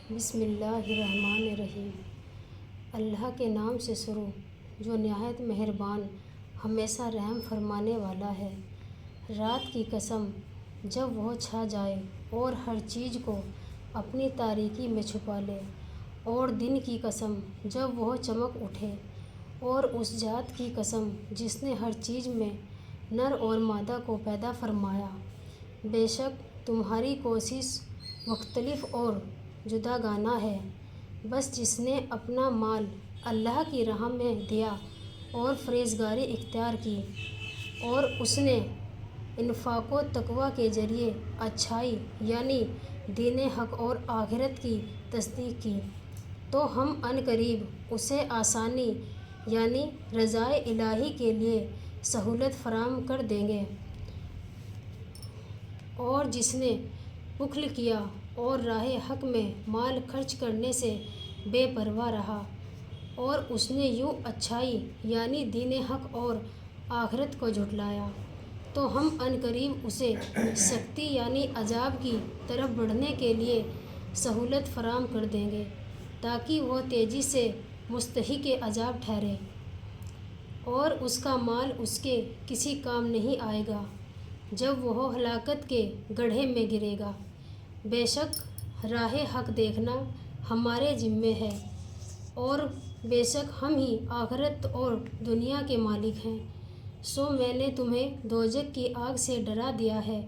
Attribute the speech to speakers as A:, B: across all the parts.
A: بسم اللہ الرحمن الرحیم۔ اللہ کے نام سے شروع جو نہایت مہربان ہمیشہ رحم فرمانے والا ہے۔ رات کی قسم جب وہ چھا جائے اور ہر چیز کو اپنی تاریکی میں چھپا لے، اور دن کی قسم جب وہ چمک اٹھے، اور اس ذات کی قسم جس نے ہر چیز میں نر اور مادہ کو پیدا فرمایا۔ بے شک تمہاری کوشش مختلف اور جداگانہ ہے، بس جس نے اپنا مال اللہ کی راہ میں دیا اور پرہیزگاری اختیار کی، اور اس نے انفاق و تقویٰ کے ذریعے اچھائی یعنی دین حق اور آخرت کی تصدیق کی، تو ہم عنقریب اسے آسانی یعنی رضائے الہی کے لیے سہولت فراہم کر دیں گے۔ اور جس نے بخل کیا اور راہ حق میں مال خرچ کرنے سے بے پرواہ رہا، اور اس نے یوں اچھائی یعنی دین حق اور آخرت کو جھٹلایا، تو ہم عنقریب اسے سختی یعنی عذاب کی طرف بڑھنے کے لیے سہولت فراہم کر دیں گے، تاکہ وہ تیزی سے مستحق عذاب ٹھہرے، اور اس کا مال اس کے کسی کام نہیں آئے گا جب وہ ہلاکت کے گڑھے میں گرے گا۔ بے شک راہ حق دیکھنا ہمارے ذمے ہے، اور بے شک ہم ہی آخرت اور دنیا کے مالک ہیں۔ سو میں نے تمہیں دوزخ کی آگ سے ڈرا دیا ہے،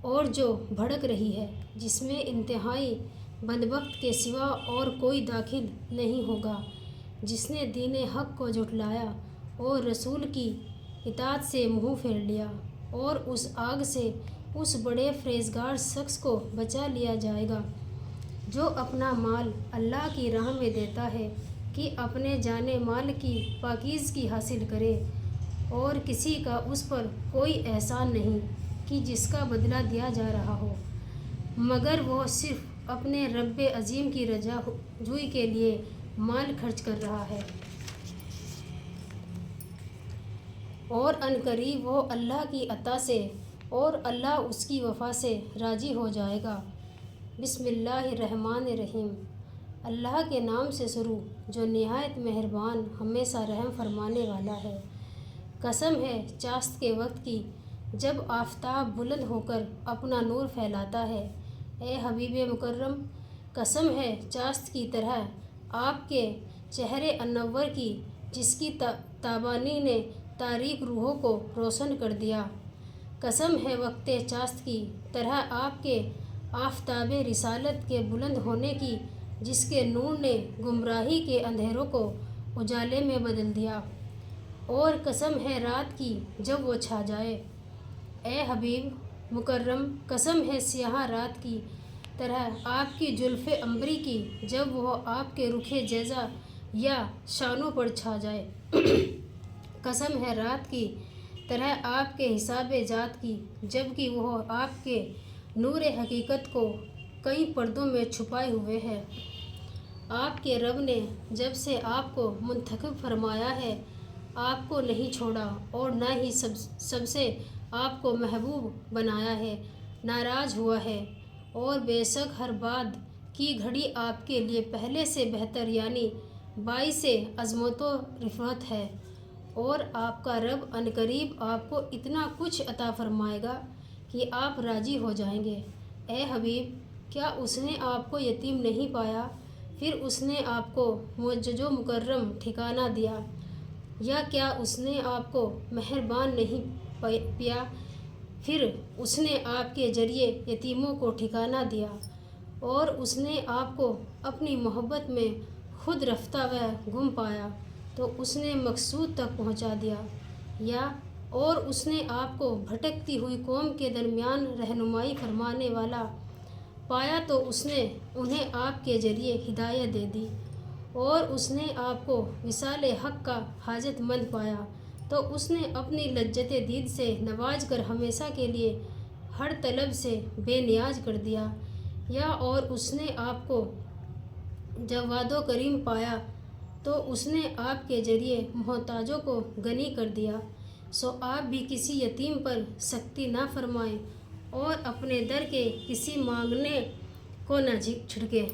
A: اور جو بھڑک رہی ہے، جس میں انتہائی بدبخت کے سوا اور کوئی داخل نہیں ہوگا، جس نے دین حق کو جھٹلایا اور رسول کی اطاعت سے منہ پھیر لیا، اور اس آگ سے اس بڑے پرہیزگار شخص کو بچا لیا جائے گا جو اپنا مال اللہ کی راہ میں دیتا ہے کہ اپنے جان مال کی پاکیزگی حاصل کرے، اور کسی کا اس پر کوئی احسان نہیں کہ جس کا بدلہ دیا جا رہا ہو، مگر وہ صرف اپنے رب عظیم کی رضا جوئی کے لیے مال خرچ کر رہا ہے۔ اور عنقریب وہ اللہ کی عطا سے اور اللہ اس کی وفا سے راضی ہو جائے گا۔ بسم اللہ الرحمن الرحیم۔ اللہ کے نام سے شروع جو نہایت مہربان ہمیشہ رحم فرمانے والا ہے۔ قسم ہے چاست کے وقت کی جب آفتاب بلند ہو کر اپنا نور پھیلاتا ہے، اے حبیب مکرم، قسم ہے چاست کی طرح آپ کے چہرے انور کی جس کی تابانی نے تاریک روحوں کو روشن کر دیا، قسم ہے وقت چاست کی طرح آپ کے آفتاب رسالت کے بلند ہونے کی جس کے نور نے گمراہی کے اندھیروں کو اجالے میں بدل دیا، اور قسم ہے رات کی جب وہ چھا جائے، اے حبیب مکرم، قسم ہے سیاہ رات کی طرح آپ کی زلف عنبری کی جب وہ آپ کے رخ جیزہ یا شانوں پر چھا جائے، قسم ہے رات کی طرح آپ کے حساب ذات کی جبکہ وہ آپ کے نور حقیقت کو کئی پردوں میں چھپائے ہوئے ہے۔ آپ کے رب نے جب سے آپ کو منتخب فرمایا ہے، آپ کو نہیں چھوڑا اور نہ ہی سب سے آپ کو محبوب بنایا ہے، ناراض ہوا ہے، اور بے شک ہر بعد کی گھڑی آپ کے لیے پہلے سے بہتر یعنی باعث عظمت و رفعت ہے، اور آپ کا رب عنقریب آپ کو اتنا کچھ عطا فرمائے گا کہ آپ راضی ہو جائیں گے۔ اے حبیب، کیا اس نے آپ کو یتیم نہیں پایا، پھر اس نے آپ کو معزز و مکرم ٹھکانہ دیا، یا کیا اس نے آپ کو مہربان نہیں پایا، پھر اس نے آپ کے ذریعے یتیموں کو ٹھکانہ دیا، اور اس نے آپ کو اپنی محبت میں خود رفتہ و گم پایا تو اس نے مقصود تک پہنچا دیا، یا اور اس نے آپ کو بھٹکتی ہوئی قوم کے درمیان رہنمائی فرمانے والا پایا تو اس نے انہیں آپ کے ذریعے ہدایت دے دی، اور اس نے آپ کو وصال حق کا حاجت مند پایا تو اس نے اپنی لذت دید سے نواز کر ہمیشہ کے لیے ہر طلب سے بے نیاز کر دیا، یا اور اس نے آپ کو جواد و کریم پایا تو اس نے آپ کے ذریعے محتاجوں کو غنی کر دیا۔ سو آپ بھی کسی یتیم پر سختی نہ فرمائیں اور اپنے در کے کسی مانگنے کو نہ جھٹکیں۔